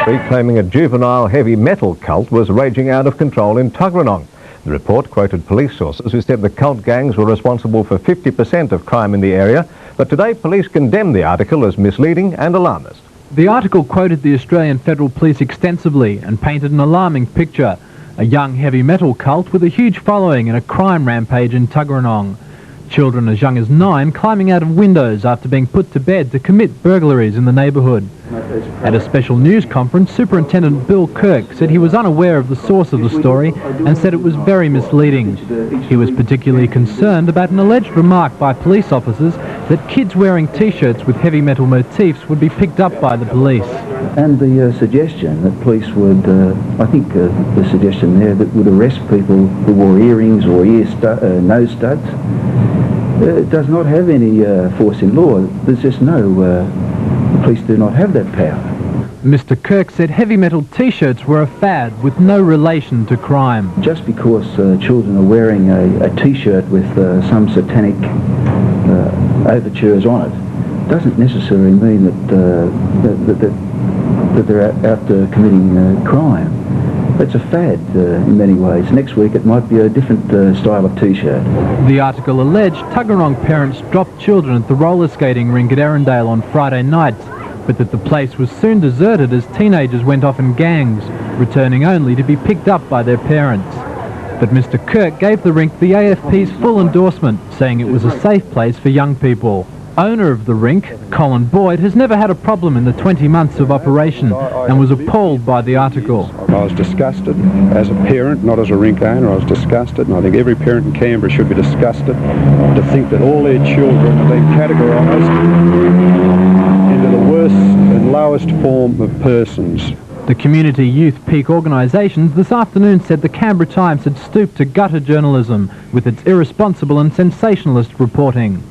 week claiming a juvenile heavy metal cult was raging out of control in Tuggeranong. The report quoted police sources who said the cult gangs were responsible for 50% of crime in the area, but today police condemned the article as misleading and alarmist. The article quoted the Australian Federal Police extensively and painted an alarming picture. A young heavy metal cult with a huge following and a crime rampage in Tuggeranong. Children as young as 9 climbing out of windows after being put to bed to commit burglaries in the neighbourhood. At a special news conference, Superintendent Bill Kirk said he was unaware of the source of the story and said it was very misleading. He was particularly concerned about an alleged remark by police officers that kids wearing T-shirts with heavy metal motifs would be picked up by the police. And the suggestion that police would, I think the suggestion there that would arrest people who wore earrings or nose studs, does not have any force in law. There's just no, the police do not have that power. Mr. Kirk said heavy metal T-shirts were a fad with no relation to crime. Just because children are wearing a T-shirt with some satanic overtures on it doesn't necessarily mean that they're out committing crime. It's a fad in many ways. Next week it might be a different style of T-shirt. The article alleged Tuggeranong parents dropped children at the roller skating rink at Arundel on Friday night, but that the place was soon deserted as teenagers went off in gangs, returning only to be picked up by their parents. But Mr. Kirk gave the rink the AFP's full endorsement, saying it was a safe place for young people. Owner of the rink, Colin Boyd, has never had a problem in the 20 months of operation and was appalled by the article. I was disgusted as a parent, not as a rink owner. I was disgusted, and I think every parent in Canberra should be disgusted to think that all their children are being categorised into the worst and lowest form of persons. The community youth peak organisations this afternoon said the Canberra Times had stooped to gutter journalism with its irresponsible and sensationalist reporting.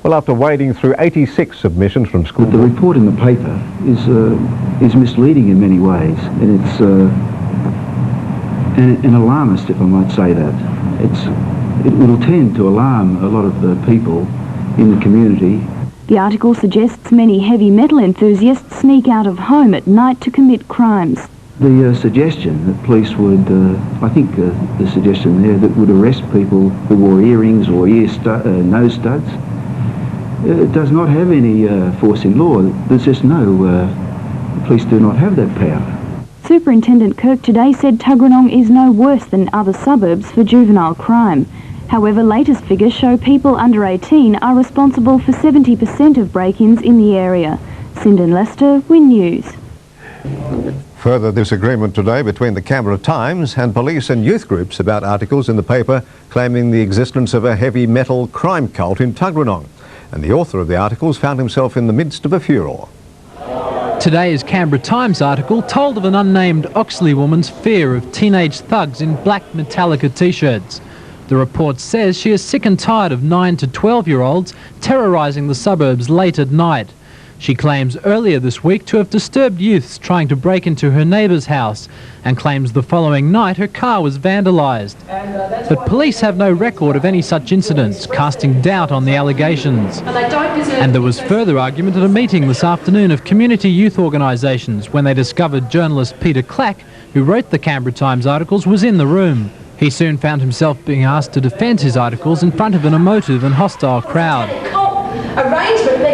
Well, after wading through 86 submissions from schools... The report in the paper is misleading in many ways, and it's an alarmist, if I might say that. It will tend to alarm a lot of the people in the community. The article suggests many heavy metal enthusiasts sneak out of home at night to commit crimes. The suggestion that police would, I think the suggestion there that would arrest people who wore earrings or nose studs, does not have any force in law. There's just no, the police do not have that power. Superintendent Kirk today said Tuggeranong is no worse than other suburbs for juvenile crime. However, latest figures show people under 18 are responsible for 70% of break-ins in the area. Syndon Lester, Win News. Further disagreement today between the Canberra Times and police and youth groups about articles in the paper claiming the existence of a heavy metal crime cult in Tuggeranong. And the author of the articles found himself in the midst of a furore. Today's Canberra Times article told of an unnamed Oxley woman's fear of teenage thugs in black Metallica T-shirts. The report says she is sick and tired of 9 to 12-year-olds terrorising the suburbs late at night. She claims earlier this week to have disturbed youths trying to break into her neighbour's house and claims the following night her car was vandalised. But police have no record of any such incidents, casting doubt on the allegations. And there was further argument at a meeting this afternoon of community youth organisations when they discovered journalist Peter Clack, who wrote the Canberra Times articles, was in the room. He soon found himself being asked to defend his articles in front of an emotive and hostile crowd.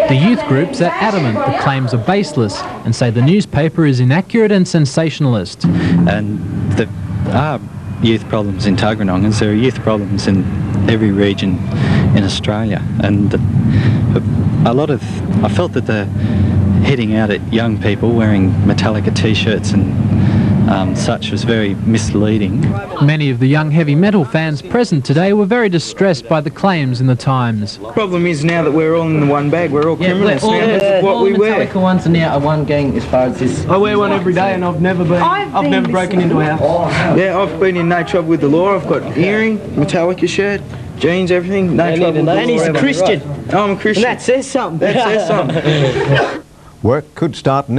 The youth groups are adamant the claims are baseless and say the newspaper is inaccurate and sensationalist. And there are youth problems in Tuggeranong, as there are youth problems in every region in Australia. And I felt that they're heading out at young people wearing Metallica T-shirts and such was very misleading. Many of the young heavy metal fans present today were very distressed by the claims in the Times. The problem is now that we're all in one bag, we're all criminals now. That's what we wear. All the Metallica ones are now one gang as far as this. I wear one every day and I've never broken into a house. Yeah, I've been in no trouble with the law. I've got earring, Metallica shirt, jeans, everything. No trouble with the law. And he's a Christian. I'm a Christian. And that says something. That says something. Work could start next